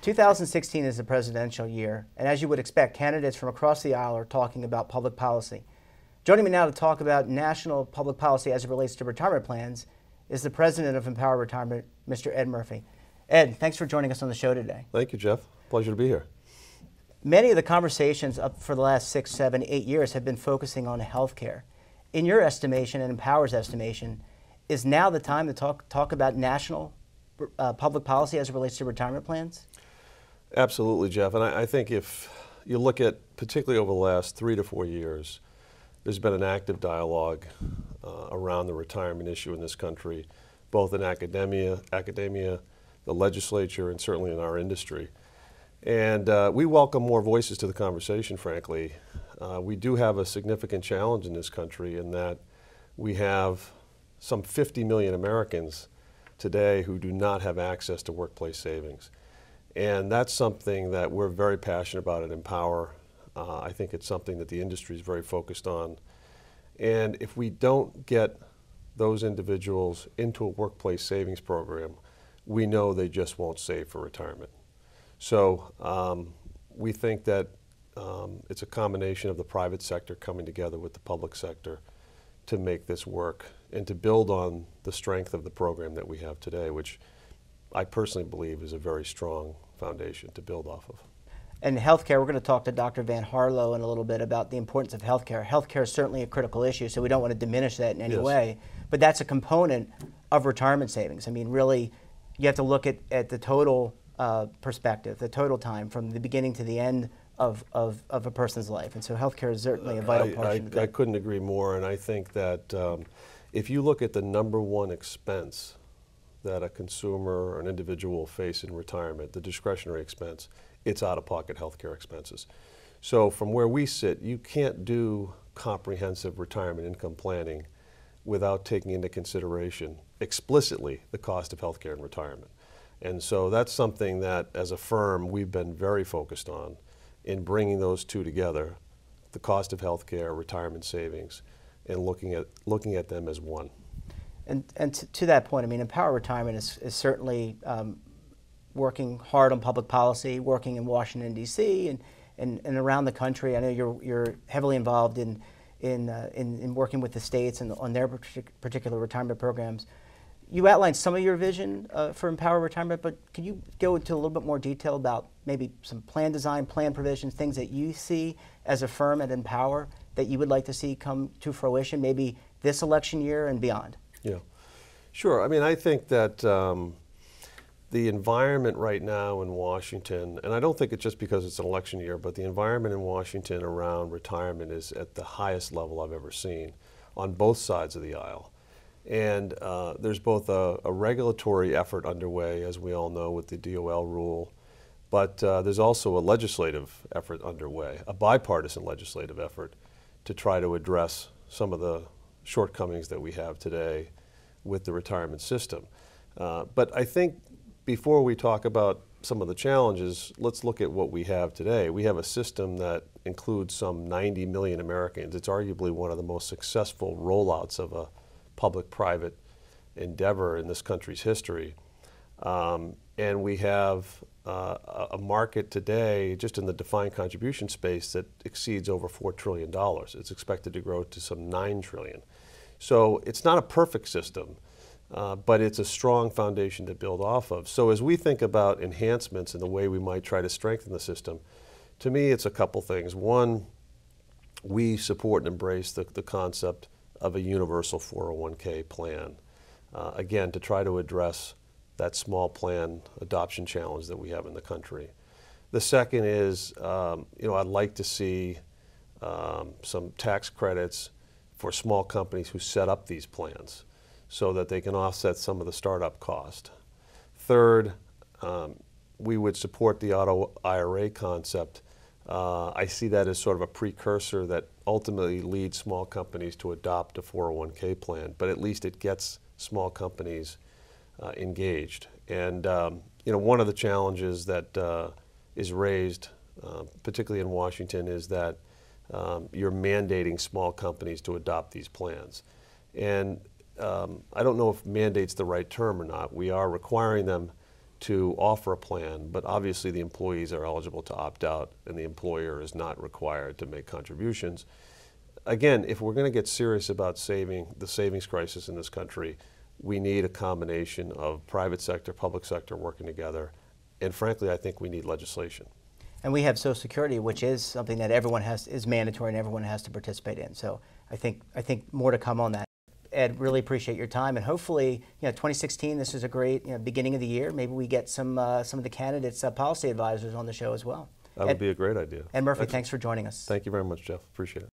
2016 is a presidential year, and as you would expect, candidates from across the aisle are talking about public policy. Joining me now to talk about national public policy as it relates to retirement plans is the president of Empower Retirement, Mr. Ed Murphy. Ed, thanks for joining us on the show today. Thank you, Jeff. Pleasure to be here. Many of the conversations up for the last 6, 7, 8 years have been focusing on healthcare. In your estimation and Empower's estimation, is now the time to talk about national public policy as it relates to retirement plans? Absolutely, Jeff. And I think if you look at, particularly over the last 3 to 4 years, there's been an active dialogue around the retirement issue in this country, both in academia, the legislature, and certainly in our industry. And we welcome more voices to the conversation, frankly. We do have a significant challenge in this country in that we have some 50 million Americans today who do not have access to workplace savings. And that's something that we're very passionate about at Empower. I think it's something that the industry is very focused on. And if we don't get those individuals into a workplace savings program, we know they just won't save for retirement. So we think that it's a combination of the private sector coming together with the public sector to make this work and to build on the strength of the program that we have today, which I personally believe is a very strong foundation to build off of. And healthcare, we're going to talk to Dr. Van Harlow in a little bit about the importance of healthcare. Healthcare is certainly a critical issue, so we don't want to diminish that in any way. But that's a component of retirement savings. I mean, really, you have to look at the total perspective, the total time from the beginning to the end of a person's life. And so healthcare is certainly a vital portion of that. I couldn't agree more, and I think that if you look at the #1 expense that a consumer or an individual will face in retirement, the discretionary expense, it's out-of-pocket healthcare expenses. So from where we sit, you can't do comprehensive retirement income planning without taking into consideration explicitly the cost of healthcare in retirement. And so that's something that, as a firm, we've been very focused on in bringing those two together, the cost of healthcare, retirement savings, and looking at them as one. And to that point, I mean, Empower Retirement is certainly working hard on public policy, working in Washington, D.C. and around the country. I know you're heavily involved in working with the states and on their particular retirement programs. You outlined some of your vision for Empower Retirement, but can you go into a little bit more detail about maybe some plan design, plan provisions, things that you see as a firm at Empower that you would like to see come to fruition, maybe this election year and beyond? Yeah, sure. I mean, I think that the environment right now in Washington, and I don't think it's just because it's an election year, but the environment in Washington around retirement is at the highest level I've ever seen on both sides of the aisle. And there's both a regulatory effort underway, as we all know, with the DOL rule, but there's also a legislative effort underway, a bipartisan legislative effort to try to address some of the shortcomings that we have today with the retirement system. But I think before we talk about some of the challenges, let's look at what we have today. We have a system that includes some 90 million Americans. It's arguably one of the most successful rollouts of a public-private endeavor in this country's history. And we have a market today, just in the defined contribution space, that exceeds over $4 trillion. It's expected to grow to some $9 trillion. So it's not a perfect system, but it's a strong foundation to build off of. So as we think about enhancements in the way we might try to strengthen the system, to me it's a couple things. One, we support and embrace the concept of a universal 401k plan, again, to try to address that small plan adoption challenge that we have in the country. The second is, I'd like to see some tax credits for small companies who set up these plans so that they can offset some of the startup cost. Third, we would support the auto IRA concept. I see that as sort of a precursor that ultimately leads small companies to adopt a 401k plan, but at least it gets small companies engaged. And one of the challenges that is raised, particularly in Washington, is that you're mandating small companies to adopt these plans. And I don't know if mandate's the right term or not. We are requiring them to offer a plan, but obviously the employees are eligible to opt out and the employer is not required to make contributions. Again, if we're going to get serious about saving the savings crisis in this country, we need a combination of private sector, public sector working together, and frankly, I think we need legislation. And we have Social Security, which is something that everyone is mandatory and everyone has to participate in. So I think more to come on that. Ed, really appreciate your time, and hopefully, 2016. This is a great beginning of the year. Maybe we get some of the candidates, policy advisors, on the show as well. That would be a great idea. Ed Murphy, thanks for joining us. Thank you very much, Jeff. Appreciate it.